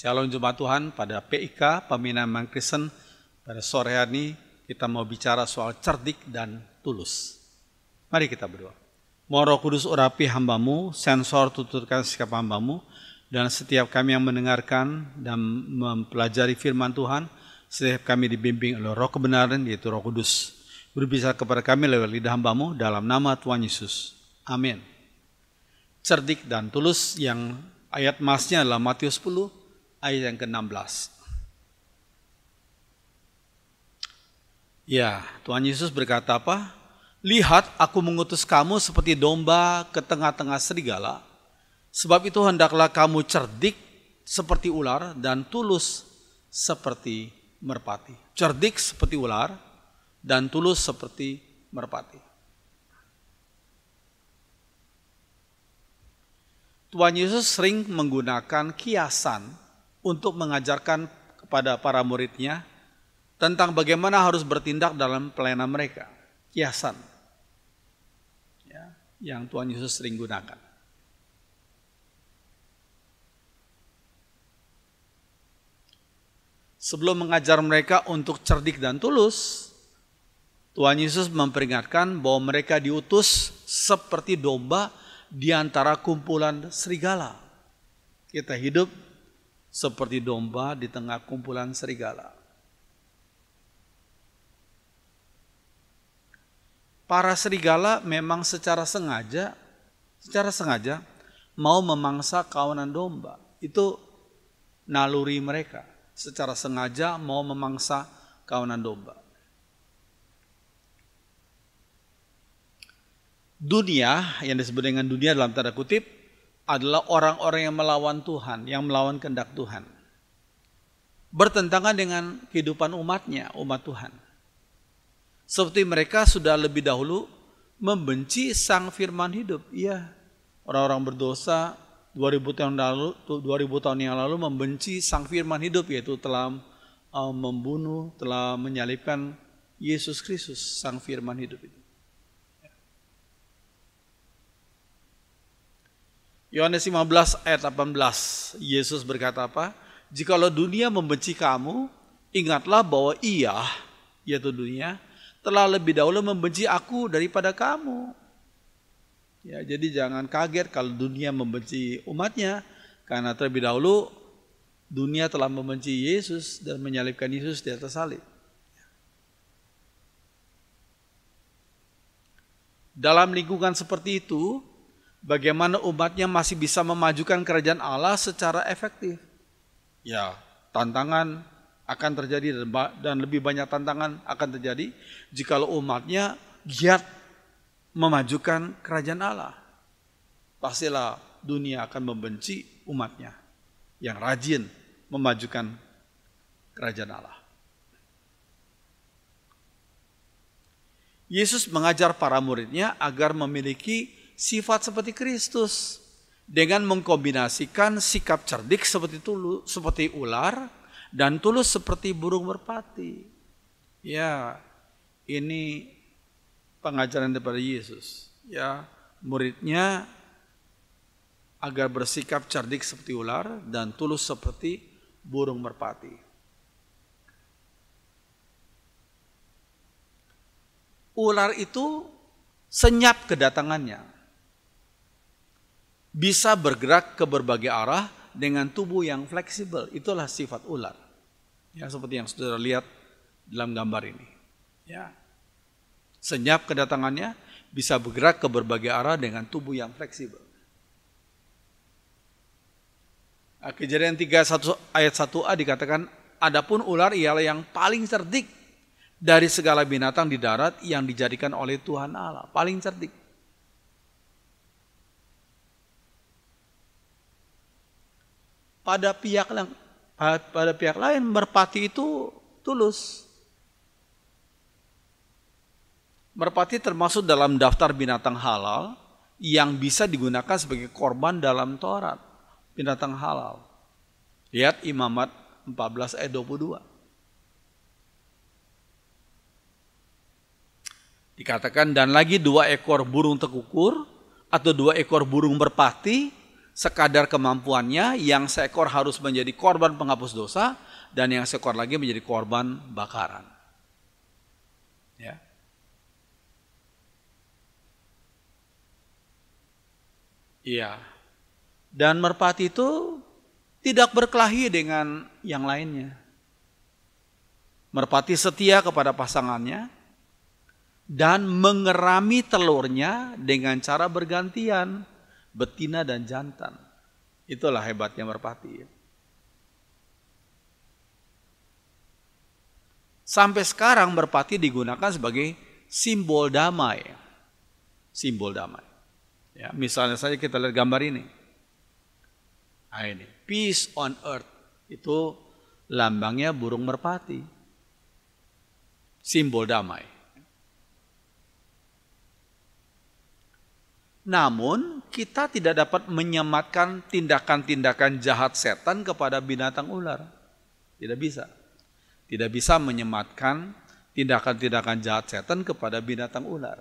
Shalom Jemaat Tuhan, pada PIK, Pembinaan Iman Kristen, pada sore hari ini kita mau bicara soal cerdik dan tulus. Mari kita berdoa. Mohon Roh Kudus urapi hambamu, sensor tuturkan sikap hambamu, dan setiap kami yang mendengarkan dan mempelajari firman Tuhan, setiap kami dibimbing oleh Roh kebenaran, yaitu Roh Kudus. Berbicara kepada kami lewat lidah hambamu, dalam nama Tuhan Yesus. Amin. Cerdik dan tulus, yang ayat masnya adalah Matius 10, ayat yang ke-16. Ya, Tuhan Yesus berkata apa? Lihat, aku mengutus kamu seperti domba ke tengah-tengah serigala. Sebab itu hendaklah kamu cerdik seperti ular dan tulus seperti merpati. Cerdik seperti ular dan tulus seperti merpati. Tuhan Yesus sering menggunakan kiasan untuk mengajarkan kepada para muridnya tentang bagaimana harus bertindak dalam pelayanan mereka. Kiasan ya, yang Tuhan Yesus sering gunakan. Sebelum mengajar mereka untuk cerdik dan tulus, Tuhan Yesus memperingatkan bahwa mereka diutus seperti domba di antara kumpulan serigala. Kita hidup seperti domba di tengah kumpulan serigala. Para serigala memang secara sengaja mau memangsa kawanan domba. Itu naluri mereka. Secara sengaja mau memangsa kawanan domba. Dunia, yang disebut dengan dunia dalam tanda kutip, adalah orang-orang yang melawan Tuhan, yang melawan kehendak Tuhan. Bertentangan dengan kehidupan umatnya, umat Tuhan. Seperti mereka sudah lebih dahulu membenci sang firman hidup. Iya, orang-orang berdosa 2000 tahun yang lalu membenci sang firman hidup, yaitu telah membunuh, telah menyalibkan Yesus Kristus, sang firman hidup itu. Yohanes 15 ayat 18, Yesus berkata apa? Jikalau dunia membenci kamu, ingatlah bahwa ia, yaitu dunia, telah lebih dahulu membenci aku daripada kamu. Ya, jadi jangan kaget kalau dunia membenci umatnya, karena terlebih dahulu dunia telah membenci Yesus dan menyalibkan Yesus di atas salib. Dalam lingkungan seperti itu, bagaimana umatnya masih bisa memajukan kerajaan Allah secara efektif? Ya, tantangan akan terjadi dan lebih banyak tantangan akan terjadi jikalau umatnya giat memajukan kerajaan Allah. Pastilah dunia akan membenci umatnya yang rajin memajukan kerajaan Allah. Yesus mengajar para muridnya agar memiliki sifat seperti Kristus dengan mengkombinasikan sikap cerdik seperti ular dan tulus seperti burung merpati. Ya, ini pengajaran daripada Yesus. Ya, muridnya agar bersikap cerdik seperti ular dan tulus seperti burung merpati. Ular itu senyap kedatangannya. Bisa bergerak ke berbagai arah dengan tubuh yang fleksibel. Itulah sifat ular. Ya, seperti yang saudara lihat dalam gambar ini. Ya. Senyap kedatangannya, bisa bergerak ke berbagai arah dengan tubuh yang fleksibel. Kejadian 3 ayat 1a dikatakan, adapun ular ialah yang paling cerdik dari segala binatang di darat yang dijadikan oleh Tuhan Allah. Paling cerdik. Pada pihak lain, merpati itu tulus. Merpati termasuk dalam daftar binatang halal yang bisa digunakan sebagai korban dalam Taurat. Binatang halal. Lihat Imamat 14 ayat 22. Dikatakan, dan lagi 2 ekor burung tekukur atau 2 ekor burung merpati sekadar kemampuannya, yang seekor harus menjadi korban penghapus dosa, dan yang seekor lagi menjadi korban bakaran. Ya. Iya. Dan merpati itu tidak berkelahi dengan yang lainnya. Merpati setia kepada pasangannya dan mengerami telurnya dengan cara bergantian, betina dan jantan. Itulah hebatnya merpati. Sampai sekarang merpati digunakan sebagai simbol damai. Simbol damai. Ya, misalnya saja kita lihat gambar ini. Nah, ini, peace on earth. Itu lambangnya burung merpati. Simbol damai. Namun kita tidak dapat menyematkan tindakan-tindakan jahat setan kepada binatang ular. Tidak bisa. Tidak bisa menyematkan tindakan-tindakan jahat setan kepada binatang ular.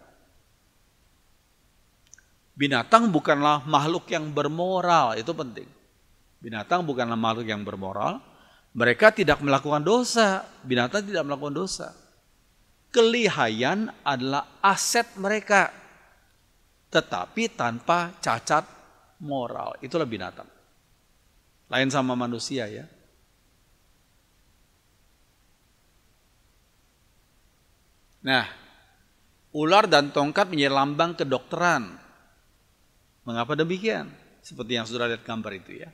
Binatang bukanlah makhluk yang bermoral, itu penting. Binatang bukanlah makhluk yang bermoral. Mereka tidak melakukan dosa. Binatang tidak melakukan dosa. Kelihayan adalah aset mereka, tetapi tanpa cacat moral. Itulah binatang. Lain sama manusia ya. Nah, ular dan tongkat menjadi lambang kedokteran. Mengapa demikian? Seperti yang sudah lihat gambar itu ya.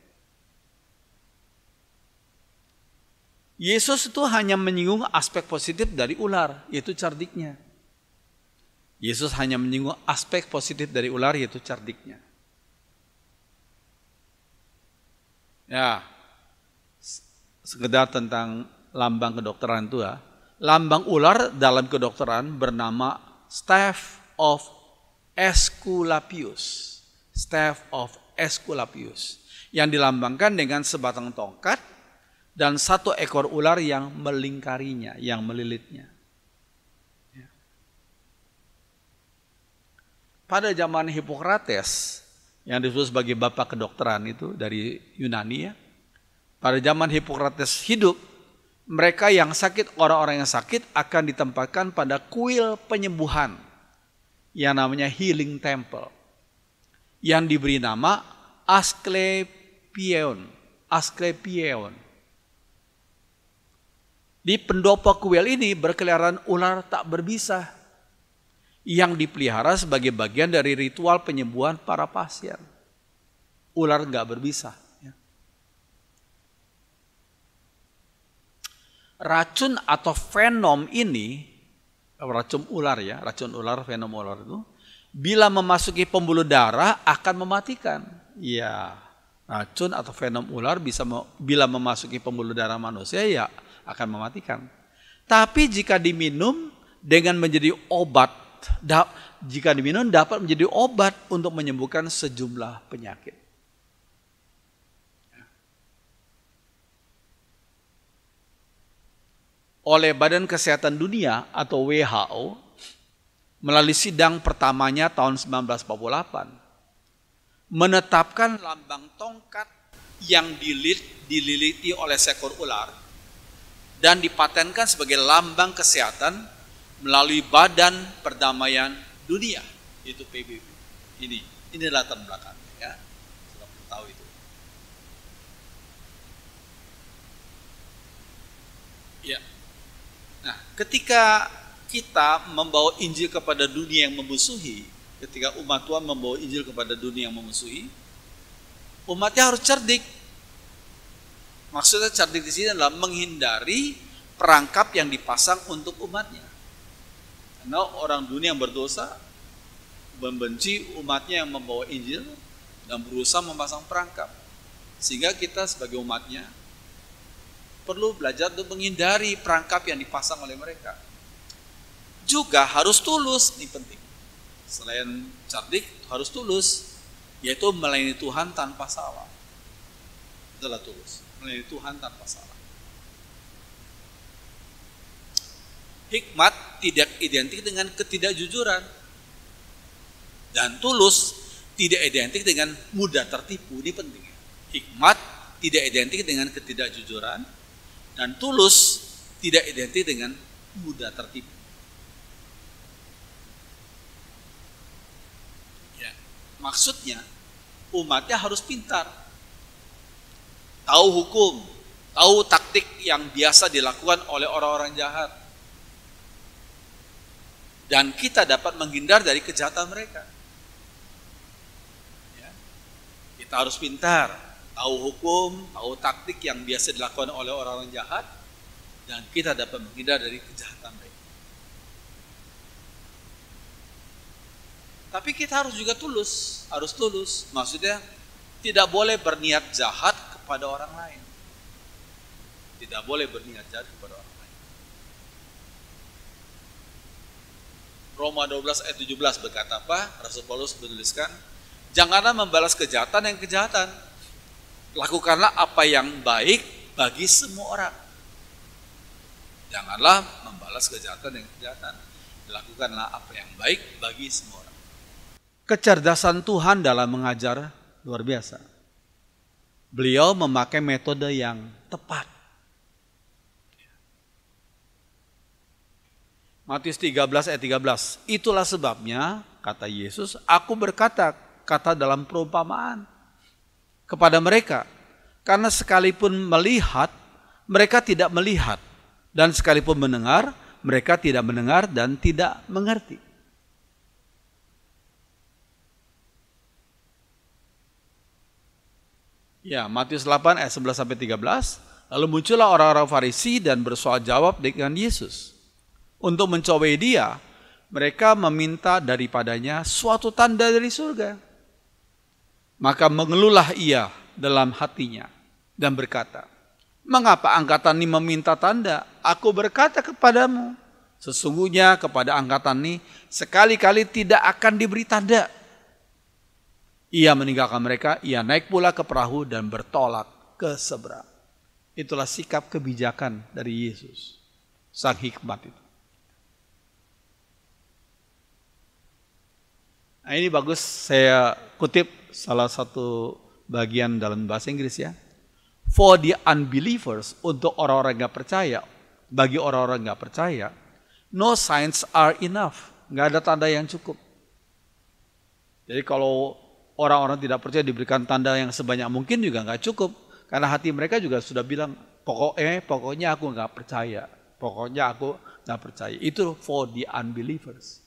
Yesus itu hanya menyinggung aspek positif dari ular, yaitu cerdiknya. Yesus hanya menyinggung aspek positif dari ular, yaitu cerdiknya. Ya, sekedar tentang lambang kedokteran itu ya. Lambang ular dalam kedokteran bernama Staff of Aesculapius. Staff of Aesculapius. Yang dilambangkan dengan sebatang tongkat dan satu ekor ular yang melingkarinya, yang melilitnya. Ya. Pada zaman Hippocrates, yang disebut sebagai bapak kedokteran itu dari Yunani ya. Pada zaman Hippocrates hidup, mereka yang sakit, orang-orang yang sakit akan ditempatkan pada kuil penyembuhan yang namanya healing temple, yang diberi nama Asclepieion. Asclepieion. Di pendopo kuil ini berkeliaran ular tak berbisa yang dipelihara sebagai bagian dari ritual penyembuhan para pasien. Ular nggak berbisa. Ya. Racun atau venom ini, racun ular ya, racun ular, venom ular itu, bila memasuki pembuluh darah akan mematikan. Ya, racun atau venom ular bila memasuki pembuluh darah manusia ya akan mematikan. Tapi jika diminum dengan menjadi obat, jika diminum dapat menjadi obat untuk menyembuhkan sejumlah penyakit. Oleh Badan Kesehatan Dunia atau WHO, melalui sidang pertamanya tahun 1948, menetapkan lambang tongkat yang dililiti oleh seekor ular dan dipatenkan sebagai lambang kesehatan melalui Badan Perdamaian Dunia, yaitu PBB. Ini latar belakangnya ya. Sudah tahu itu. Ya. Nah, ketika kita membawa Injil kepada dunia yang memusuhi, ketika umat Tuhan membawa Injil kepada dunia yang memusuhi, umatnya harus cerdik. Maksudnya cerdik di sini adalah menghindari perangkap yang dipasang untuk umatnya. Karena orang dunia yang berdosa membenci umatnya yang membawa Injil dan berusaha memasang perangkap. Sehingga kita sebagai umatnya perlu belajar untuk menghindari perangkap yang dipasang oleh mereka. Juga harus tulus, ini penting. Selain cerdik, harus tulus, yaitu melayani Tuhan tanpa salah. Itulah tulus. Melayani Tuhan tanpa salah. Hikmat tidak identik dengan ketidakjujuran. Dan tulus tidak identik dengan mudah tertipu, ini penting. Hikmat tidak identik dengan ketidakjujuran, dan tulus tidak identik dengan mudah tertipu. Ya, maksudnya umatnya harus pintar, tahu hukum, tahu taktik yang biasa dilakukan oleh orang-orang jahat, dan kita dapat menghindar dari kejahatan mereka. Ya, kita harus pintar, tahu hukum, tahu taktik yang biasa dilakukan oleh orang-orang jahat, dan kita dapat menghindar dari kejahatan mereka. Tapi kita harus juga tulus, maksudnya tidak boleh berniat jahat kepada orang lain. Tidak boleh berniat jahat kepada orang lain. Roma 12 ayat 17 berkata apa? Rasul Paulus menuliskan, janganlah membalas kejahatan yang kejahatan. Lakukanlah apa yang baik bagi semua orang. Janganlah membalas kejahatan yang kejahatan. Lakukanlah apa yang baik bagi semua orang. Kecerdasan Tuhan dalam mengajar luar biasa. Beliau memakai metode yang tepat. Matius 13 ayat 13. Itulah sebabnya, kata Yesus, aku berkata dalam perumpamaan kepada mereka. Karena sekalipun melihat, mereka tidak melihat. Dan sekalipun mendengar, mereka tidak mendengar dan tidak mengerti. Ya, Matius 8 ayat 11 sampai 13. Lalu muncullah orang-orang Farisi dan bersoal jawab dengan Yesus. Untuk mencobai dia, mereka meminta daripadanya suatu tanda dari surga. Maka mengeluhlah ia dalam hatinya dan berkata, mengapa angkatan ini meminta tanda? Aku berkata kepadamu, sesungguhnya kepada angkatan ini sekali-kali tidak akan diberi tanda. Ia meninggalkan mereka, ia naik pula ke perahu dan bertolak ke seberang. Itulah sikap kebijakan dari Yesus, sang hikmat itu. Nah, ini bagus, saya kutip salah satu bagian dalam bahasa Inggris ya. For the unbelievers, untuk orang-orang gak percaya, bagi orang-orang gak percaya, no signs are enough, gak ada tanda yang cukup. Jadi kalau orang-orang tidak percaya diberikan tanda yang sebanyak mungkin juga nggak cukup, karena hati mereka juga sudah bilang pokoknya aku nggak percaya, Itu for the unbelievers.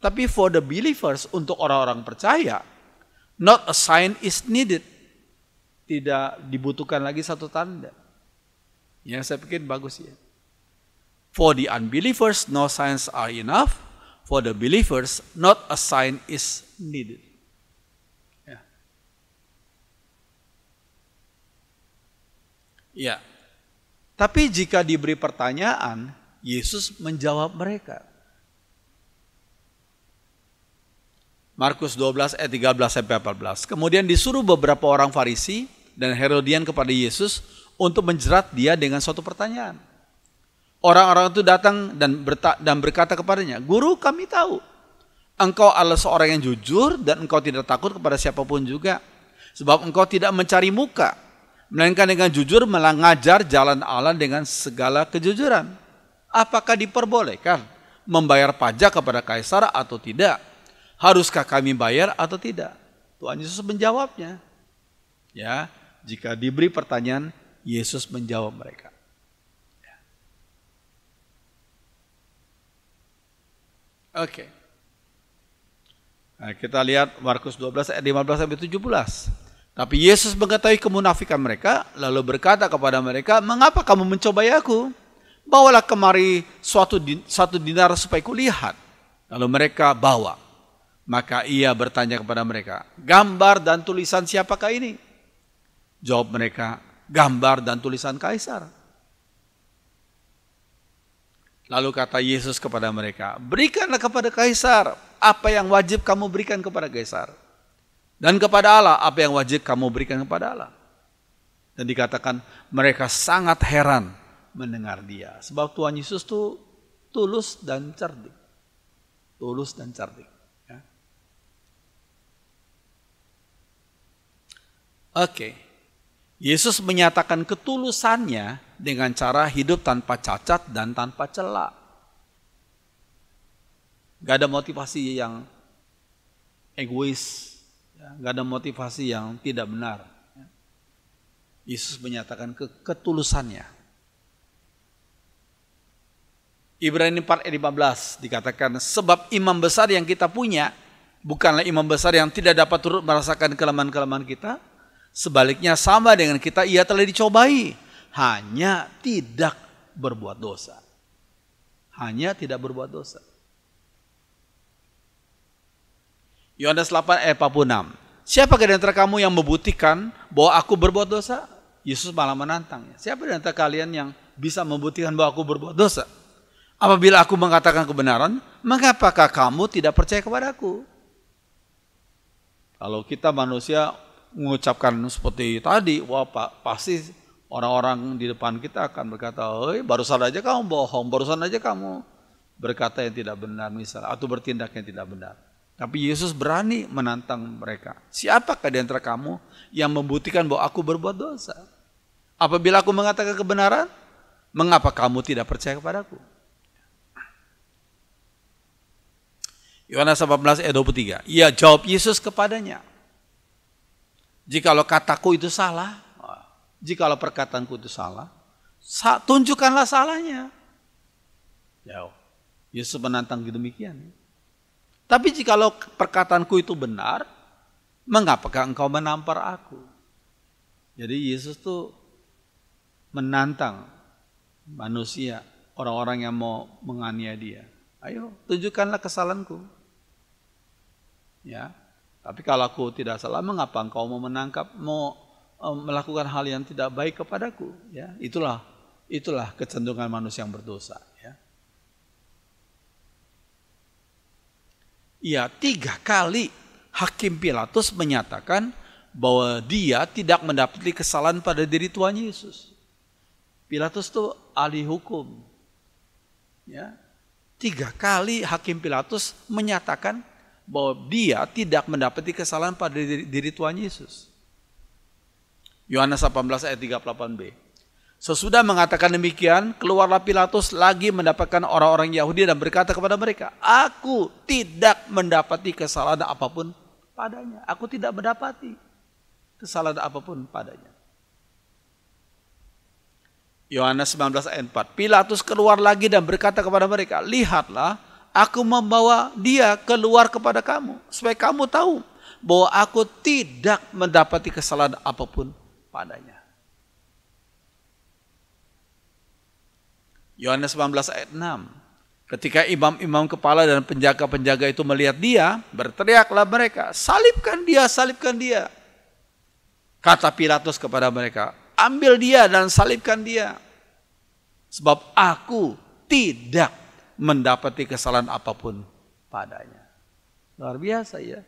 Tapi for the believers, untuk orang-orang percaya, not a sign is needed. Tidak dibutuhkan lagi satu tanda. Ya, saya pikir bagus ya. For the unbelievers, no signs are enough. For the believers, not a sign is needed. Ya, tapi jika diberi pertanyaan, Yesus menjawab mereka. Markus 12 ayat 13 sampai 14. Kemudian disuruh beberapa orang Farisi dan Herodian kepada Yesus untuk menjerat dia dengan suatu pertanyaan. Orang-orang itu datang dan berkata kepadanya, Guru, kami tahu engkau adalah seorang yang jujur dan engkau tidak takut kepada siapapun juga. Sebab engkau tidak mencari muka, melainkan dengan jujur mengajar jalan Allah dengan segala kejujuran. Apakah diperbolehkan membayar pajak kepada Kaisar atau tidak? Haruskah kami bayar atau tidak? Tuhan Yesus menjawabnya. Ya, jika diberi pertanyaan, Yesus menjawab mereka. Oke. Nah, kita lihat Markus 12 ayat 15 sampai 17. Tapi Yesus mengetahui kemunafikan mereka, lalu berkata kepada mereka, mengapa kamu mencobai aku? Bawalah kemari satu dinar supaya kulihat. Lalu mereka bawa. Maka ia bertanya kepada mereka, gambar dan tulisan siapakah ini? Jawab mereka, gambar dan tulisan Kaisar. Lalu kata Yesus kepada mereka, berikanlah kepada Kaisar apa yang wajib kamu berikan kepada Kaisar. Dan kepada Allah apa yang wajib kamu berikan kepada Allah. Dan dikatakan mereka sangat heran mendengar dia. Sebab Tuhan Yesus itu tulus dan cerdik. Tulus dan cerdik. Ya. Oke. Yesus menyatakan ketulusannya dengan cara hidup tanpa cacat dan tanpa cela. Gak ada motivasi yang egois, gak ada motivasi yang tidak benar. Yesus menyatakan ketulusannya. Ibrani 4 ayat 15 dikatakan, sebab imam besar yang kita punya bukanlah imam besar yang tidak dapat turut merasakan kelemahan-kelemahan kita. Sebaliknya sama dengan kita, ia telah dicobai, hanya tidak berbuat dosa. Hanya tidak berbuat dosa. Yohanes 8 ayat 46. Siapakah di antara kamu yang membuktikan bahwa aku berbuat dosa? Yesus malah menantangnya. Siapa di antara kalian yang bisa membuktikan bahwa aku berbuat dosa? Apabila aku mengatakan kebenaran, mengapakah kamu tidak percaya kepadaku? Kalau kita manusia mengucapkan seperti tadi, wah pasti orang-orang di depan kita akan berkata, barusan aja kamu bohong, barusan aja kamu berkata yang tidak benar misalnya, atau bertindak yang tidak benar. Tapi Yesus berani menantang mereka. Siapakah di antara kamu yang membuktikan bahwa aku berbuat dosa? Apabila aku mengatakan kebenaran, mengapa kamu tidak percaya kepadaku? Yohanes 18 ayat 23. Ia jawab Yesus kepadanya, jikalau kataku itu salah, jikalau perkataanku itu salah, tunjukkanlah salahnya. Ya, Yesus menantang demikian. Tapi jikalau perkataanku itu benar, mengapakah engkau menampar aku? Jadi Yesus tuh menantang manusia, orang-orang yang mau menganiaya dia. Ayo, tunjukkanlah kesalahanku. Ya, tapi kalau aku tidak salah, mengapa engkau mau melakukan hal yang tidak baik kepadaku? Ya, itulah kecenderungan manusia yang berdosa. Ya. Ya, 3 kali Hakim Pilatus menyatakan bahwa dia tidak mendapati kesalahan pada diri Tuhan Yesus. Pilatus itu ahli hukum. Ya, 3 kali Hakim Pilatus menyatakan bahwa dia tidak mendapati kesalahan pada diri Tuhan Yesus. Yohanes 18 ayat 38b. Sesudah mengatakan demikian, keluarlah Pilatus lagi mendapatkan orang-orang Yahudi dan berkata kepada mereka, aku tidak mendapati kesalahan apapun padanya. Aku tidak mendapati kesalahan apapun padanya. Yohanes 19 ayat 4. Pilatus keluar lagi dan berkata kepada mereka, lihatlah, aku membawa dia keluar kepada kamu, supaya kamu tahu bahwa aku tidak mendapati kesalahan apapun padanya. Yohanes 19 ayat 6. Ketika imam-imam kepala dan penjaga-penjaga itu melihat dia, berteriaklah mereka, salibkan dia, salibkan dia. Kata Pilatus kepada mereka, ambil dia dan salibkan dia. Sebab aku tidak mendapati kesalahan apapun padanya. Luar biasa ya.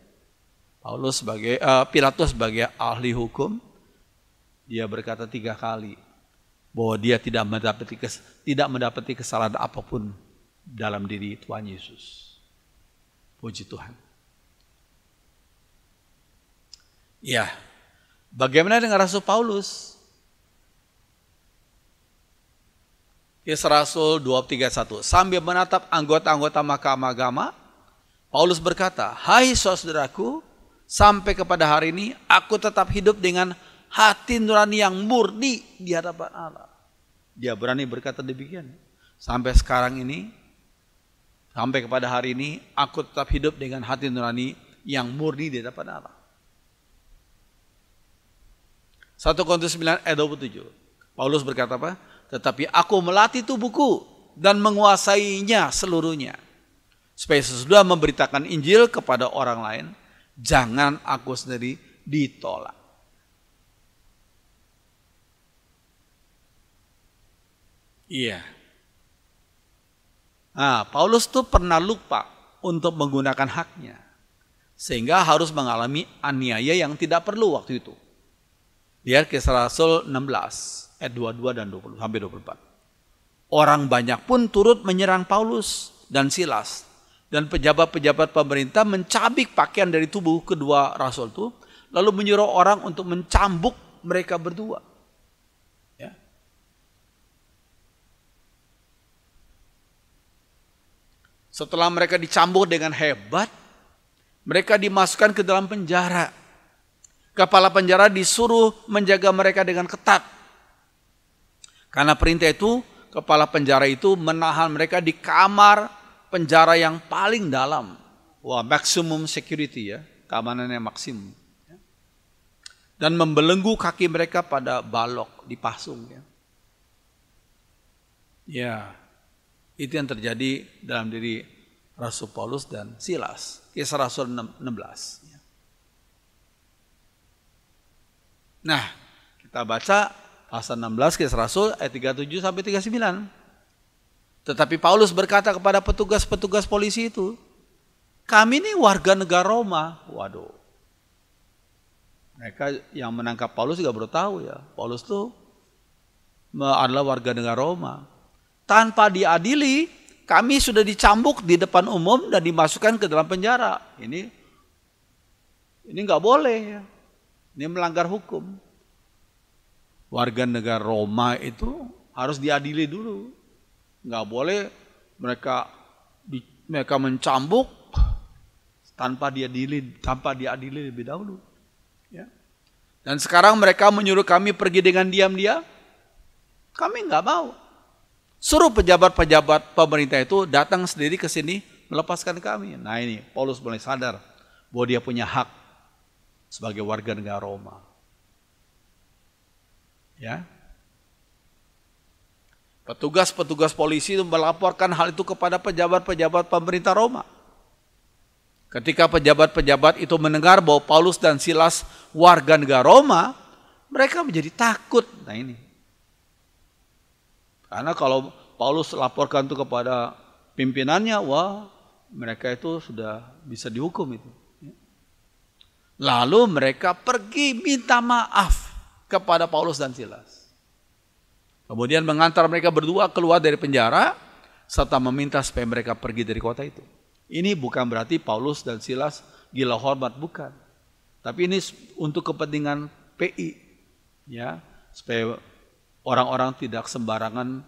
Pilatus sebagai ahli hukum, dia berkata 3 kali bahwa dia tidak mendapati kesalahan apapun dalam diri Tuhan Yesus. Puji Tuhan. Ya, bagaimana dengan Rasul Paulus? Kisah Rasul 2:31. Sambil menatap anggota-anggota mahkamah agama, Paulus berkata, hai saudaraku, sampai kepada hari ini aku tetap hidup dengan hati nurani yang murni di hadapan Allah. Dia berani berkata demikian. Sampai sekarang ini, sampai kepada hari ini, aku tetap hidup dengan hati nurani yang murni di hadapan Allah. 1 Korintus 9 ayat 27. Paulus berkata apa? Tetapi aku melatih tubuhku dan menguasainya seluruhnya. Supaya sesudah memberitakan Injil kepada orang lain, jangan aku sendiri ditolak. Iya. Nah, Paulus tuh pernah lupa untuk menggunakan haknya. Sehingga harus mengalami aniaya yang tidak perlu waktu itu. Lihat Kisah Rasul 16. Ayat 22 dan 20 sampai 24. Orang banyak pun turut menyerang Paulus dan Silas, dan pejabat-pejabat pemerintah mencabik pakaian dari tubuh kedua rasul itu, lalu menyuruh orang untuk mencambuk mereka berdua. Ya. Setelah mereka dicambuk dengan hebat, mereka dimasukkan ke dalam penjara. Kepala penjara disuruh menjaga mereka dengan ketat. Karena perintah itu, kepala penjara itu menahan mereka di kamar penjara yang paling dalam. Wah, maximum security ya, keamanannya maksimum. Dan membelenggu kaki mereka pada balok, dipasung. Ya, itu yang terjadi dalam diri Rasul Paulus dan Silas. Kisah Rasul 16. Nah, kita baca pasal 16 Kisah Rasul ayat 37 sampai 39. Tetapi Paulus berkata kepada petugas-petugas polisi itu, kami ini warga negara Roma. Waduh. Mereka yang menangkap Paulus juga baru tahu ya. Paulus itu adalah warga negara Roma. Tanpa diadili, kami sudah dicambuk di depan umum dan dimasukkan ke dalam penjara. Ini nggak boleh ya. Ini melanggar hukum. Warga negara Roma itu harus diadili dulu. Nggak boleh mereka mencambuk tanpa diadili lebih dahulu. Ya. Dan sekarang mereka menyuruh kami pergi dengan diam-diam. Kami nggak mau. Suruh pejabat-pejabat pemerintah itu datang sendiri ke sini melepaskan kami. Nah ini Paulus mulai sadar bahwa dia punya hak sebagai warga negara Roma. Ya. Petugas-petugas polisi itu melaporkan hal itu kepada pejabat-pejabat pemerintah Roma. Ketika pejabat-pejabat itu mendengar bahwa Paulus dan Silas warga negara Roma, mereka menjadi takut. Nah ini. Karena kalau Paulus laporkan itu kepada pimpinannya, wah mereka itu sudah bisa dihukum itu. Lalu mereka pergi minta maaf kepada Paulus dan Silas. Kemudian mengantar mereka berdua keluar dari penjara serta meminta supaya mereka pergi dari kota itu. Ini bukan berarti Paulus dan Silas gila hormat, bukan. Tapi ini untuk kepentingan PI, ya, supaya orang-orang tidak sembarangan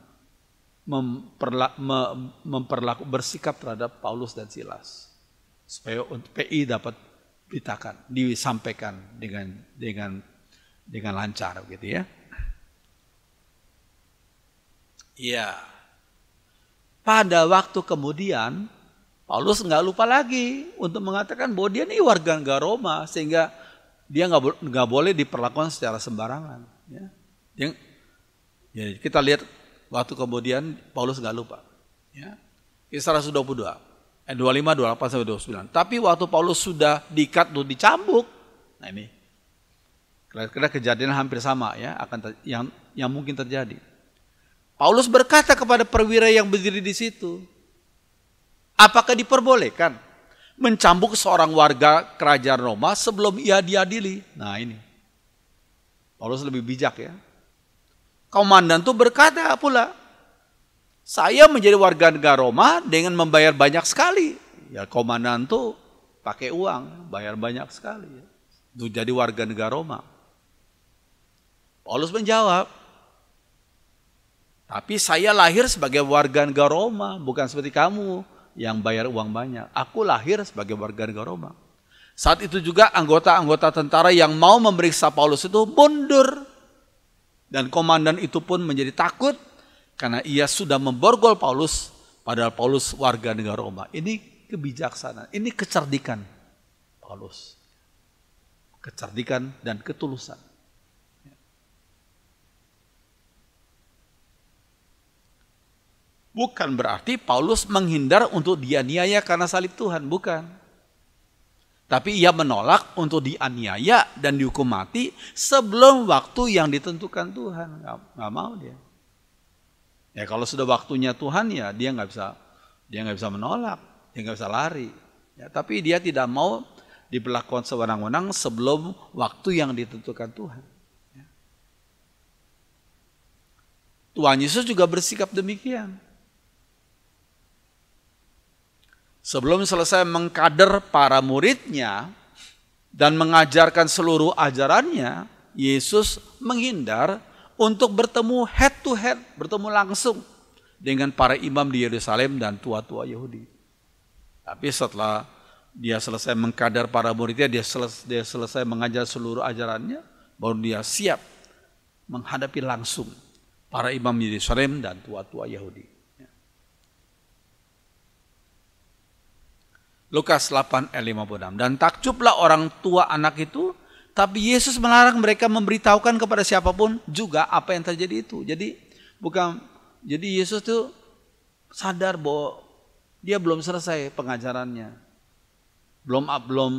bersikap terhadap Paulus dan Silas. Supaya untuk PI dapat disampaikan dengan lancar gitu ya. Iya. Pada waktu kemudian Paulus nggak lupa lagi untuk mengatakan bahwa dia ini warga negara Roma, sehingga dia nggak boleh diperlakukan secara sembarangan. Ya. Ya, kita lihat waktu kemudian Paulus nggak lupa. Ya. Kisah Rasul 22. 25, 28 sampai 29. Tapi waktu Paulus sudah diikat untuk dicambuk, nah ini kira-kira kejadian hampir sama ya yang mungkin terjadi. Paulus berkata kepada perwira yang berdiri di situ, apakah diperbolehkan mencambuk seorang warga kerajaan Roma sebelum ia diadili? Nah ini, Paulus lebih bijak ya. Komandan itu berkata pula, saya menjadi warga negara Roma dengan membayar banyak sekali. Ya komandan tuh pakai uang, bayar banyak sekali ya, untuk jadi warga negara Roma. Paulus menjawab, tapi saya lahir sebagai warga negara Roma, bukan seperti kamu yang bayar uang banyak. Aku lahir sebagai warga negara Roma. Saat itu juga anggota-anggota tentara yang mau memeriksa Paulus itu mundur. Dan komandan itu pun menjadi takut karena ia sudah memborgol Paulus, padahal Paulus warga negara Roma. Ini kebijaksanaan, ini kecerdikan Paulus. Kecerdikan dan ketulusan. Bukan berarti Paulus menghindar untuk dianiaya karena salib Tuhan, bukan. Tapi ia menolak untuk dianiaya dan dihukum mati sebelum waktu yang ditentukan Tuhan. Nggak mau dia. Ya kalau sudah waktunya Tuhan ya dia nggak bisa menolak, dia nggak bisa lari. Ya, tapi dia tidak mau diperlakukan sewenang-wenang sebelum waktu yang ditentukan Tuhan. Ya. Tuhan Yesus juga bersikap demikian. Sebelum selesai mengkader para muridnya, dan mengajarkan seluruh ajarannya, Yesus menghindar untuk bertemu head to head, bertemu langsung dengan para imam di Yerusalem dan tua-tua Yahudi. Tapi setelah dia selesai mengkadar para muridnya, dia selesai mengajar seluruh ajarannya, baru dia siap menghadapi langsung para imam di Yerusalem dan tua-tua Yahudi. Lukas 8 ayat 56. Dan takjublah orang tua anak itu, tapi Yesus melarang mereka memberitahukan kepada siapapun juga apa yang terjadi itu. Jadi Yesus tuh sadar bahwa dia belum selesai pengajarannya.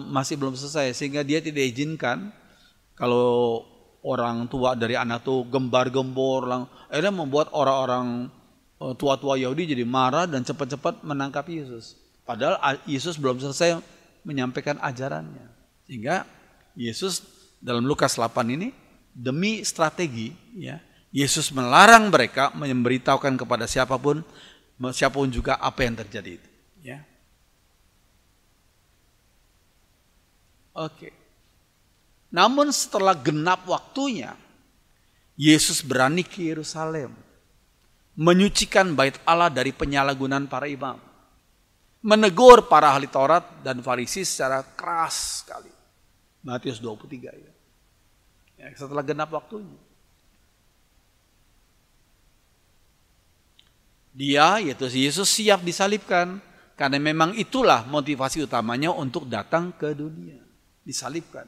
Masih belum selesai, sehingga dia tidak izinkan kalau orang tua dari anak tuh gembar-gembor, akhirnya membuat orang-orang tua-tua Yahudi jadi marah dan cepat-cepat menangkap Yesus. Padahal Yesus belum selesai menyampaikan ajarannya. Sehingga Yesus dalam Lukas 8 ini demi strategi, ya, Yesus melarang mereka memberitahukan kepada siapapun juga apa yang terjadi itu. Ya. Oke. Namun setelah genap waktunya, Yesus berani ke Yerusalem, menyucikan bait Allah dari penyalahgunaan para imam, menegur para ahli Taurat dan Farisi secara keras sekali. Matius 23 ya. Setelah genap waktunya. Dia, yaitu Yesus, siap disalibkan. Karena memang itulah motivasi utamanya untuk datang ke dunia. Disalibkan.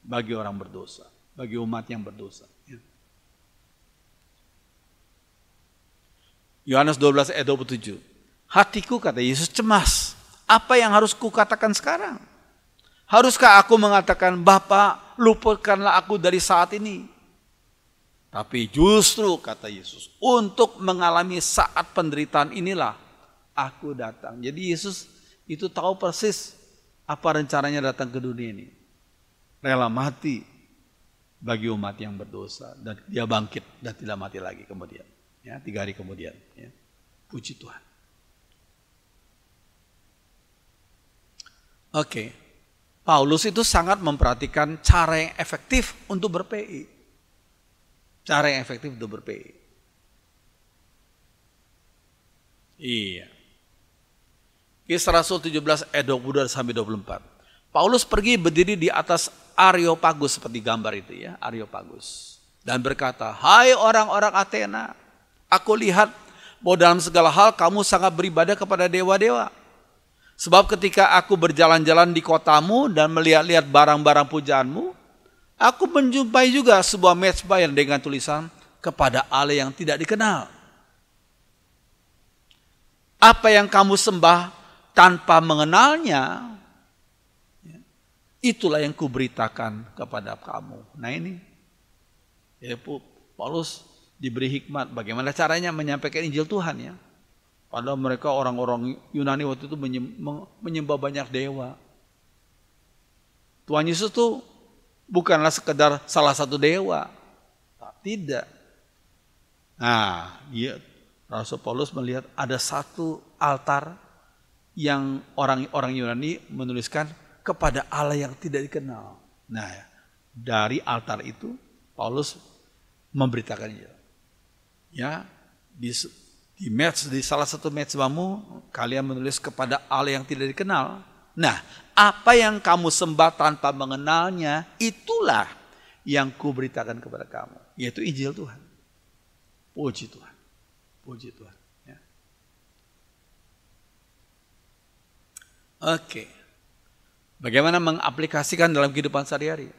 Bagi orang berdosa. Bagi umat yang berdosa. Yohanes 12 ayat 27. Hatiku, kata Yesus, cemas. Apa yang harus kukatakan sekarang? Haruskah aku mengatakan, Bapa, luputkanlah aku dari saat ini? Tapi justru, kata Yesus, untuk mengalami saat penderitaan inilah aku datang. Jadi Yesus itu tahu persis apa rencananya datang ke dunia ini. Rela mati bagi umat yang berdosa. Dan dia bangkit dan tidak mati lagi kemudian. Ya, 3 hari kemudian. Ya. Puji Tuhan. Oke, Paulus itu sangat memperhatikan cara yang efektif untuk ber-PI. Cara yang efektif untuk ber-PI. Iya. Kisah Rasul 17 ayat 22 sampai 24. Paulus pergi berdiri di atas Areopagus seperti gambar itu ya, Areopagus. Dan berkata, hai orang-orang Athena, aku lihat bahwa dalam segala hal kamu sangat beribadah kepada dewa-dewa. Sebab ketika aku berjalan-jalan di kotamu dan melihat-lihat barang-barang pujaanmu, aku menjumpai juga sebuah mezbah yang dengan tulisan kepada Allah yang tidak dikenal. Apa yang kamu sembah tanpa mengenalnya, itulah yang kuberitakan kepada kamu. Nah ini, ya Paulus diberi hikmat bagaimana caranya menyampaikan Injil Tuhan ya. Padahal mereka orang-orang Yunani waktu itu menyembah banyak dewa. Tuhan Yesus itu bukanlah sekedar salah satu dewa. Tidak. Nah, Rasul Paulus melihat ada satu altar yang orang-orang Yunani menuliskan kepada Allah yang tidak dikenal. Nah, dari altar itu Paulus memberitakannya. Ya, di salah satu mezbahmu kalian menulis kepada Allah yang tidak dikenal. Nah, apa yang kamu sembah tanpa mengenalnya, itulah yang kuberitakan kepada kamu, yaitu Injil Tuhan. Puji Tuhan. Puji Tuhan. Ya. Oke. Bagaimana mengaplikasikan dalam kehidupan sehari-hari?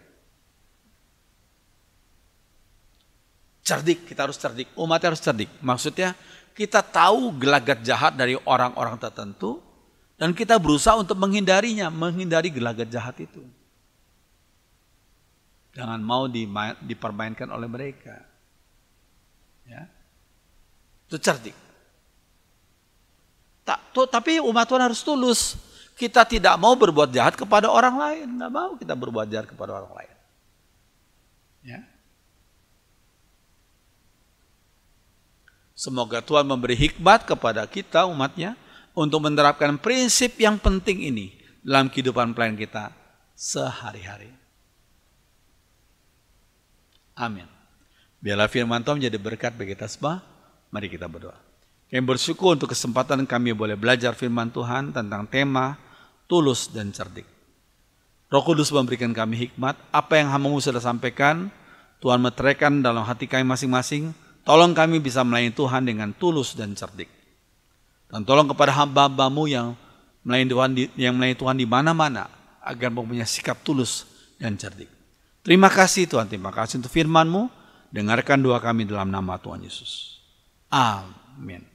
Cerdik, kita harus cerdik. Umat harus cerdik. Maksudnya, kita tahu gelagat jahat dari orang-orang tertentu dan kita berusaha untuk menghindarinya, menghindari gelagat jahat itu. Jangan mau dipermainkan oleh mereka. Ya. Itu cerdik. Tapi umat Tuhan harus tulus. Kita tidak mau berbuat jahat kepada orang lain. Nggak mau kita berbuat jahat kepada orang lain. Ya. Semoga Tuhan memberi hikmat kepada kita umatnya untuk menerapkan prinsip yang penting ini dalam kehidupan pelayan kita sehari-hari. Amin. Biarlah firman Tuhan menjadi berkat bagi kita semua. Mari kita berdoa. Kami bersyukur untuk kesempatan kami boleh belajar firman Tuhan tentang tema tulus dan cerdik. Roh Kudus memberikan kami hikmat. Apa yang hamba-Mu sudah sampaikan, Tuhan meteraikan dalam hati kami masing-masing. Tolong kami bisa melayani Tuhan dengan tulus dan cerdik. Dan tolong kepada hamba-hamba-Mu yang melayani Tuhan di mana-mana, agar mempunyai sikap tulus dan cerdik. Terima kasih Tuhan, terima kasih untuk firman-Mu. Dengarkan doa kami dalam nama Tuhan Yesus. Amin.